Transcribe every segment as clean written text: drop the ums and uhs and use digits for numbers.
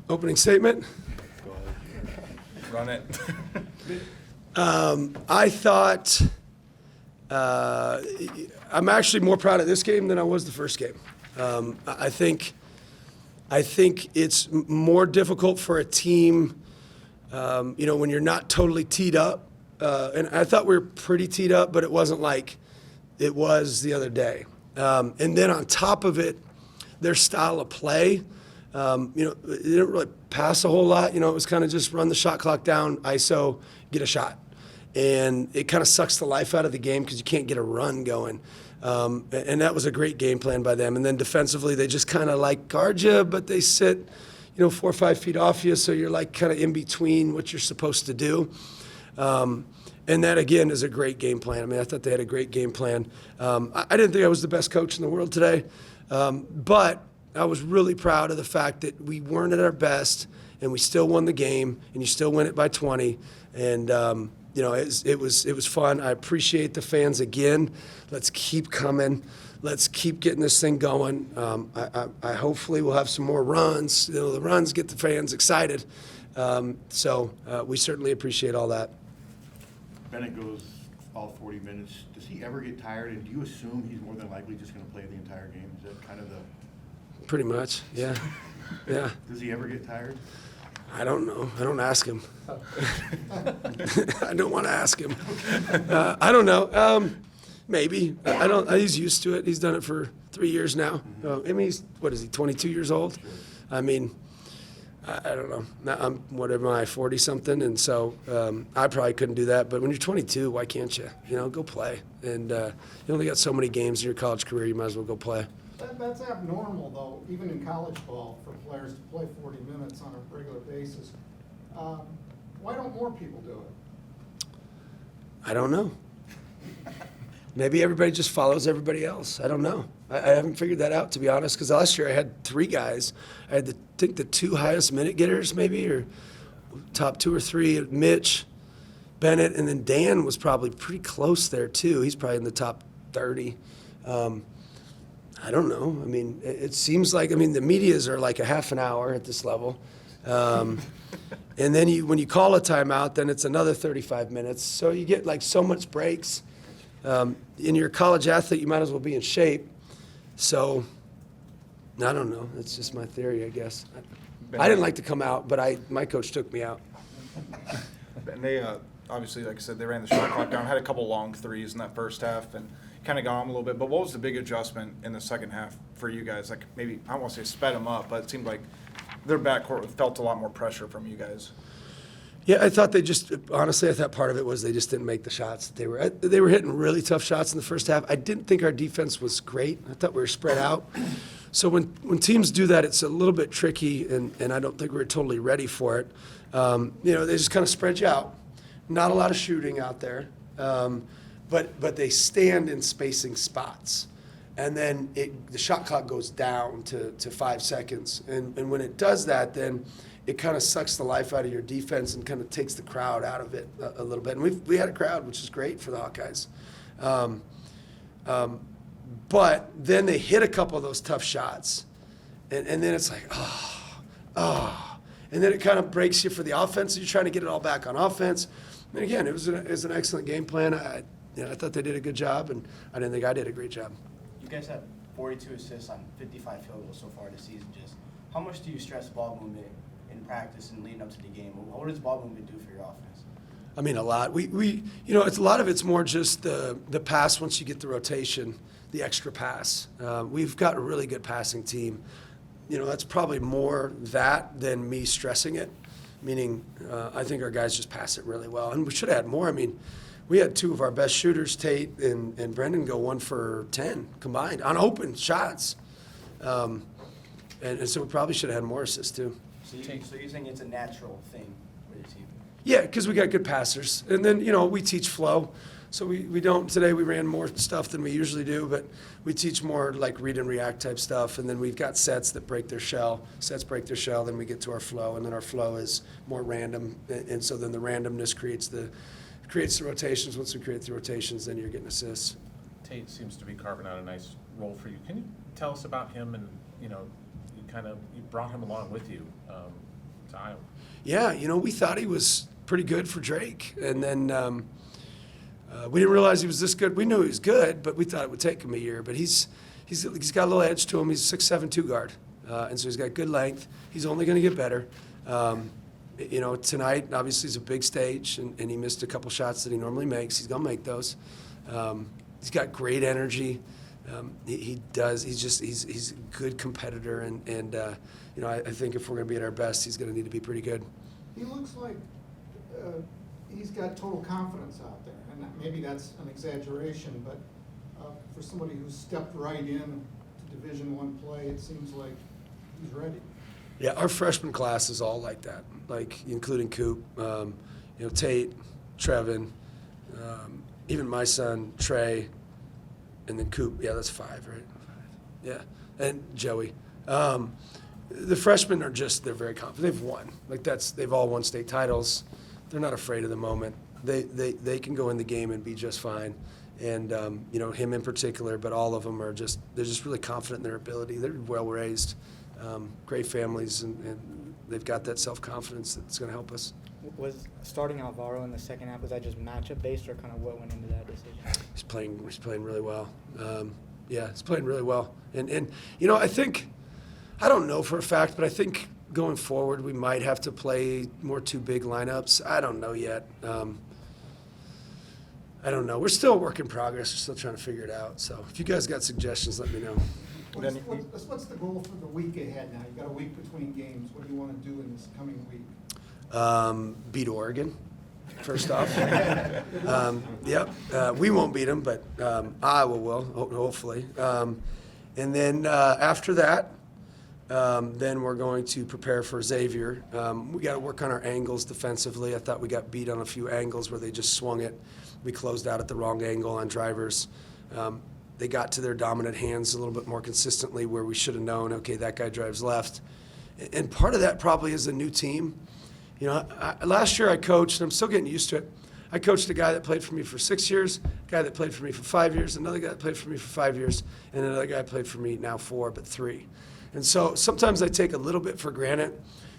Opening statement. Go ahead. Run it. I thought I'm actually more proud of this game than I was the first game. I think it's more difficult for a team, when you're not totally teed up. And I thought we were pretty teed up, but it wasn't like it was the other day. And then on top of it, their style of play, they didn't really pass a whole lot. It was kind of just run the shot clock down, ISO, get a shot. And it kind of sucks the life out of the game because you can't get a run going. And that was a great game plan by them. And then defensively, they just kind of guard you, but they sit, 4 or 5 feet off you, so you're kind of in between what you're supposed to do. And that, again, is a great game plan. I mean, I thought they had a great game plan. I didn't think I was the best coach in the world today, but I was really proud of the fact that we weren't at our best, and we still won the game, and you still win it by 20. And it was fun. I appreciate the fans again. Let's keep coming. Let's keep getting this thing going. I hopefully will have some more runs. The runs get the fans excited. So we certainly appreciate all that. Bennett goes all 40 minutes. Does he ever get tired? And do you assume he's more than likely just going to play the entire game? Is that kind of the... Pretty much, yeah. Yeah. Does he ever get tired? I don't know. I don't ask him. I don't want to ask him. I don't know. Maybe. I don't. He's used to it. He's done it for 3 years now. I mean, what is he, 22 years old? I mean, I don't know. I'm, what am I, 40-something? And so I probably couldn't do that. But when you're 22, why can't you? Go play. And you only got so many games in your college career. You might as well go play. That's abnormal, though, even in college ball, for players to play 40 minutes on a regular basis. Why don't more people do it? I don't know. Maybe everybody just follows everybody else. I don't know. I haven't figured that out, to be honest, because last year I had 3 guys. I had, the 2 highest minute getters, maybe, or top 2 or 3, Mitch, Bennett, and then Dan was probably pretty close there, too. He's probably in the top 30. I don't know. I mean, it seems like, the medias are like a half an hour at this level. And then when you call a timeout, then it's another 35 minutes. So you get so much breaks. In your college athlete, you might as well be in shape. So I don't know. That's just my theory, I guess. I didn't like to come out, but my coach took me out. And they, obviously, like I said, they ran the shot clock down, had a couple long threes in that first half, and kind of got on a little bit. But what was the big adjustment in the second half for you guys? Maybe, I don't want to say sped them up, but it seemed like their backcourt felt a lot more pressure from you guys. Yeah, I thought honestly, I thought part of it was they just didn't make the shots that they were hitting really tough shots in the first half. I didn't think our defense was great. I thought we were spread out. So when teams do that, it's a little bit tricky, and I don't think we were totally ready for it. They just kind of spread you out. Not a lot of shooting out there, but they stand in spacing spots. And then the shot clock goes down to 5 seconds. And when it does that, then it kind of sucks the life out of your defense and kind of takes the crowd out of it a little bit. And we had a crowd, which is great for the Hawkeyes. But then they hit a couple of those tough shots. And then it's like, oh. And then it kind of breaks you for the offense. You're trying to get it all back on offense. And again, it was an excellent game plan. I thought they did a good job, and I didn't think I did a great job. You guys have 42 assists on 55 field goals so far this season. Just how much do you stress ball movement in practice and leading up to the game? What does ball movement do for your offense? I mean, a lot. It's a lot of it's more just the pass once you get the rotation, the extra pass. We've got a really good passing team. That's probably more that than me stressing it, meaning I think our guys just pass it really well. And we should have had more. I mean, we had 2 of our best shooters, Tate and Brendan, go 1 for 10 combined on open shots. And so we probably should have had more assists, too. So you're saying it's a natural thing for the team? Yeah, because we got good passers. And then, we teach flow. So we don't, today we ran more stuff than we usually do, but we teach more like read and react type stuff. And then we've got sets that break their shell. Sets break their shell, then we get to our flow. And then our flow is more random. And so then the randomness creates the rotations. Once we create the rotations, then you're getting assists. Tate seems to be carving out a nice role for you. Can you tell us about him? And you brought him along with you. to Iowa. Yeah, we thought he was pretty good for Drake, and then we didn't realize he was this good. We knew he was good, but we thought it would take him a year. But he's got a little edge to him. He's a 6'7" two guard, and so he's got good length. He's only going to get better. Tonight obviously is a big stage, and he missed a couple shots that he normally makes. He's going to make those. He's got great energy. He's a good competitor, and I think if we're going to be at our best, he's going to need to be pretty good. He looks like he's got total confidence out there, and maybe that's an exaggeration, but for somebody who's stepped right in to Division I play, it seems like he's ready. Yeah, our freshman class is all like that, including Coop, Tate, Trevin, even my son, Trey, and then Coop. Yeah, that's 5, right? Yeah, and Joey. The freshmen they're very confident. They've won. They've all won state titles. They're not afraid of the moment. They can go in the game and be just fine. And, him in particular, but all of them they're just really confident in their ability. They're well raised, great families, and they've got that self-confidence that's going to help us. Was starting Alvaro in the second half, was that just matchup based, or kind of what went into that decision? He's playing really well. He's playing really well. And I don't know for a fact, but I think going forward we might have to play more 2 big lineups. I don't know yet. I don't know. We're still a work in progress. We're still trying to figure it out. So if you guys got suggestions, let me know. What's the goal for the week ahead now? You've got a week between games. What do you want to do in this coming week? Beat Oregon, first off. We won't beat them, but Iowa will, hopefully. And then after that, then we're going to prepare for Xavier. We got to work on our angles defensively. I thought we got beat on a few angles where they just swung it. We closed out at the wrong angle on drivers. They got to their dominant hands a little bit more consistently where we should have known, okay, that guy drives left. And part of that probably is a new team. Last year I coached, and I'm still getting used to it. I coached a guy that played for me for 6 years, a guy that played for me for 5 years, another guy that played for me for 5 years, and another guy played for me now 4, but 3. And so sometimes I take a little bit for granted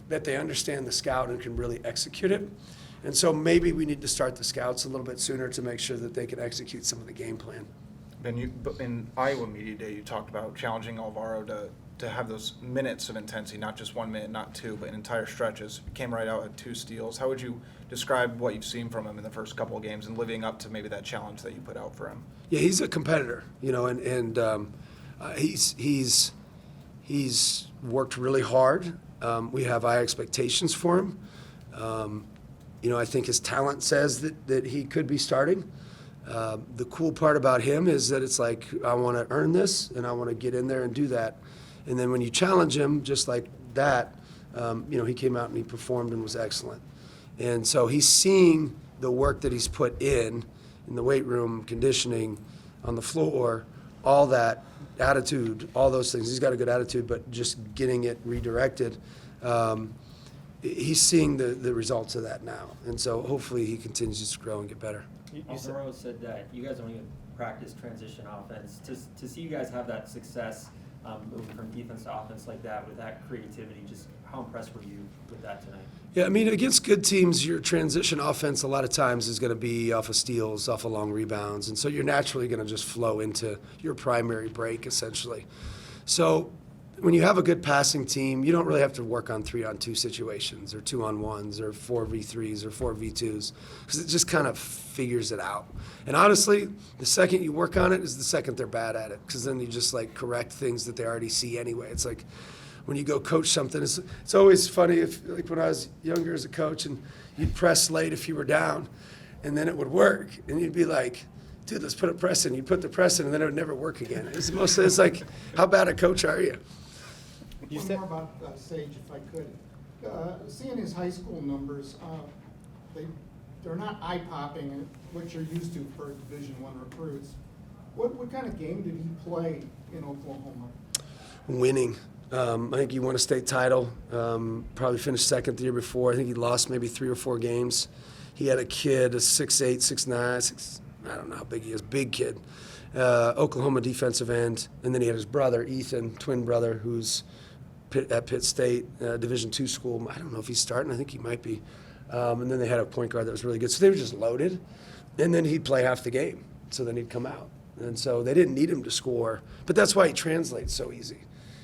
that they understand the scout and can really execute it. And so maybe we need to start the scouts a little bit sooner to make sure that they can execute some of the game plan. Ben, in Iowa Media Day, you talked about challenging Alvaro to have those minutes of intensity, not just 1 minute, not 2, but in entire stretches. Came right out at 2 steals. How would you describe what you've seen from him in the first couple of games and living up to maybe that challenge that you put out for him? Yeah, he's a competitor, and he's worked really hard. We have high expectations for him. I think his talent says that he could be starting. The cool part about him is that it's like, I want to earn this, and I want to get in there and do that. And then when you challenge him just like that, he came out and he performed and was excellent. And so he's seeing the work that he's put in the weight room, conditioning, on the floor, all that, attitude, all those things. He's got a good attitude, but just getting it redirected, he's seeing the results of that now. And so hopefully he continues to grow and get better. Alvaro said that you guys don't even practice transition offense. To see you guys have that success moving from defense to offense like that with that creativity, just how impressed were you with that tonight? Yeah, against good teams, your transition offense a lot of times is going to be off of steals, off of long rebounds, and so you're naturally going to just flow into your primary break, essentially. So when you have a good passing team, you don't really have to work on 3-on-2 situations or 2-on-1s or 4v3s or 4v2s because it just kind of figures it out. And honestly, the second you work on it is the second they're bad at it because then you just correct things that they already see anyway. It's like when you go coach something, it's always funny if when I was younger as a coach and you'd press late if you were down and then it would work and you'd be like, dude, let's put a press in. You put the press in and then it would never work again. It's like, how bad a coach are you? One more about Sage, if I could. Seeing his high school numbers, they're not eye-popping, what you're used to for Division I recruits. What kind of game did he play in Oklahoma? Winning. I think he won a state title, probably finished second the year before. I think he lost maybe 3 or 4 games. He had a kid, a 6'8", 6'9", I don't know how big he is, big kid, Oklahoma defensive end. And then he had his brother, Ethan, twin brother, who's at Pitt State, Division II school. I don't know if he's starting. I think he might be. And then they had a point guard that was really good. So they were just loaded. And then he'd play half the game. So then he'd come out. And so they didn't need him to score. But that's why he translates so easy.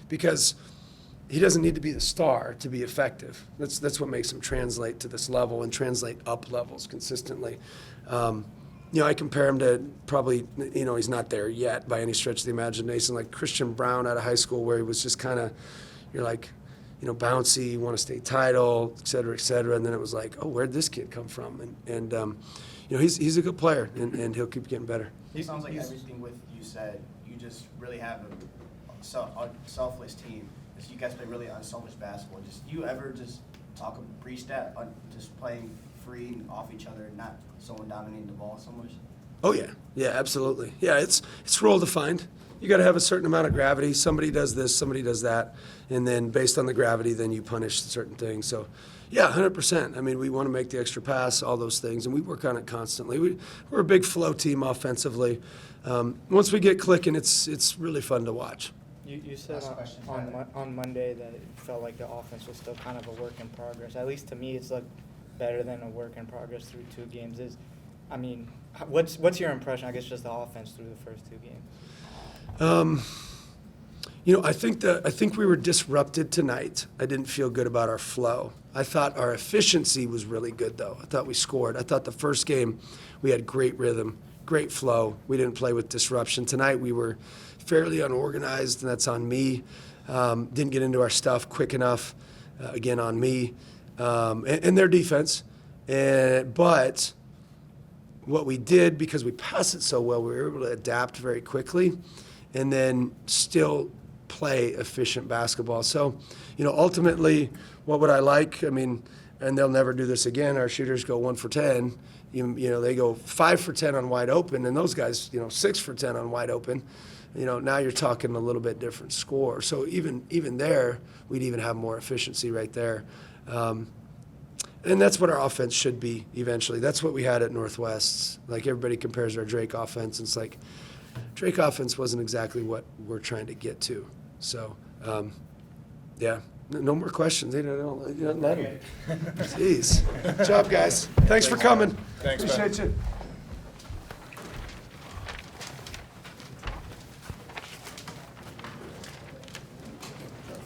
Because he doesn't need to be the star to be effective. That's what makes him translate to this level and translate up levels consistently. I compare him to probably, he's not there yet by any stretch of the imagination, like Christian Brown out of high school, where he was just kind of, you're like, bouncy, won a state title, et cetera, and then it was like, oh, where'd this kid come from? And he's a good player, and he'll keep getting better. It sounds like everything with you said, you just really have a selfless team. You guys play really unselfish basketball. You ever just preach that on just playing free and off each other and not someone dominating the ball so much? Oh yeah, absolutely. Yeah, it's role defined. You got to have a certain amount of gravity. Somebody does this, somebody does that, and then based on the gravity, then you punish certain things. So, yeah, 100%. I mean, we want to make the extra pass, all those things, and we work on it constantly. We're a big flow team offensively. Once we get clicking, it's really fun to watch. You said Last question, on Monday that it felt like the offense was still kind of a work in progress. At least to me, it's looked better than a work in progress through 2 games. What's your impression? I guess just the offense through the first 2 games. I think we were disrupted tonight. I didn't feel good about our flow. I thought our efficiency was really good, though. I thought we scored. I thought the first game we had great rhythm, great flow. We didn't play with disruption. Tonight we were fairly unorganized, and that's on me. Didn't get into our stuff quick enough, again on me, and their defense. But what we did, because we passed it so well, we were able to adapt very quickly and then still play efficient basketball. So, ultimately, what would I like? I mean, and they'll never do this again. Our shooters go 1 for 10. They go 5 for 10 on wide open, and those guys, 6 for 10 on wide open. Now you're talking a little bit different score. So even there, we'd even have more efficiency right there. And that's what our offense should be eventually. That's what we had at Northwest. Like, everybody compares our Drake offense, and it's like, Drake offense wasn't exactly what we're trying to get to. So, no more questions. They don't let them. Jeez. Good job, guys. Thanks for coming. Thanks, Ben. Appreciate you.